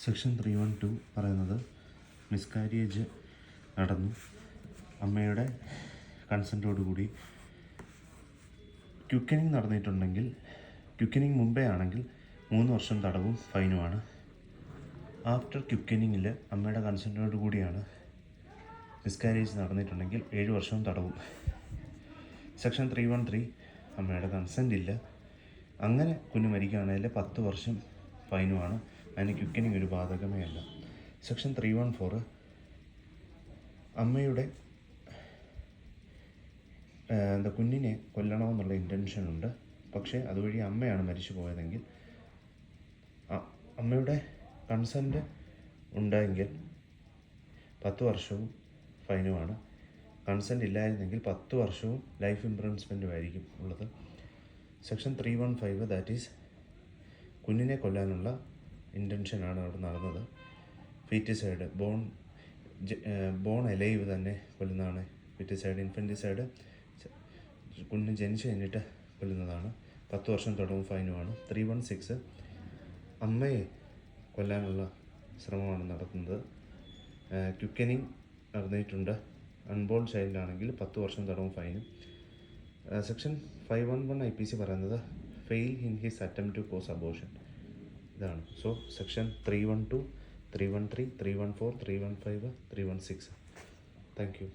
Section 312 പറയുന്നത് മിസ്കാരിയേജ് നടന്നു, അമ്മയുടെ കൺസെൻറ്റോടുകൂടി ക്വിക്കനിങ് നടന്നിട്ടുണ്ടെങ്കിൽ, ക്വിക്കനിങ് മുമ്പേ ആണെങ്കിൽ 3 വർഷം തടവും ഫൈനുമാണ്. ആഫ്റ്റർ ക്വിക്കനിങ്ങിൽ അമ്മയുടെ കൺസെൻറ്റോടു കൂടിയാണ് മിസ്കാരേജ് നടന്നിട്ടുണ്ടെങ്കിൽ 7 വർഷവും തടവും. സെക്ഷൻ 313 അമ്മയുടെ കൺസെൻ്റ് ഇല്ല, അങ്ങനെ കുഞ്ഞ് മരിക്കുകയാണെങ്കിൽ 10 വർഷം ഫൈനുമാണ്. അതിന് ക്വിക്കനിങ് ഒരു ബാധകമേ അല്ല. സെക്ഷൻ 314 അമ്മയുടെ കുഞ്ഞിനെ കൊല്ലണമെന്നുള്ള ഇൻറ്റൻഷനുണ്ട്, പക്ഷേ അതുവഴി അമ്മയാണ് മരിച്ചു പോയതെങ്കിൽ അമ്മയുടെ കൺസെൻറ്റ് ഉണ്ടെങ്കിൽ 10 വർഷവും ഫൈനുമാണ്. കൺസെൻറ്റ് ഇല്ലായിരുന്നെങ്കിൽ 10 വർഷവും ലൈഫ് ഇംപ്രിസൺമെൻറ്റും ആയിരിക്കും ഉള്ളത്. സെക്ഷൻ 315 ദാറ്റ് ഈസ് കുഞ്ഞിനെ കൊല്ലാനുള്ള ഇൻറ്റൻഷനാണ് അവിടെ നടന്നത്. ഫീറ്റിസൈഡ്, ബോൺ എലൈവ് തന്നെ കൊല്ലുന്നതാണ് ഫീറ്റിസൈഡ്. ഇൻഫൻറ്റിസൈഡ് കുഞ്ഞ് ജനിച്ചു കഴിഞ്ഞിട്ട് കൊല്ലുന്നതാണ്. 10 വർഷം തടവും ഫൈനുമാണ്. 316 അമ്മയെ കൊല്ലാനുള്ള ശ്രമമാണ് നടത്തുന്നത്. ക്വിക്കനിങ് നടന്നിട്ടുണ്ട്, അൺബോൺ ചൈൽഡാണെങ്കിൽ 10 വർഷം തടവും ഫൈനും. സെക്ഷൻ 511 IPC പറയുന്നത് fail in his attempt to cause abortion ഇതാണ്. So section 312, 313, 314, 315, 316. Thank U.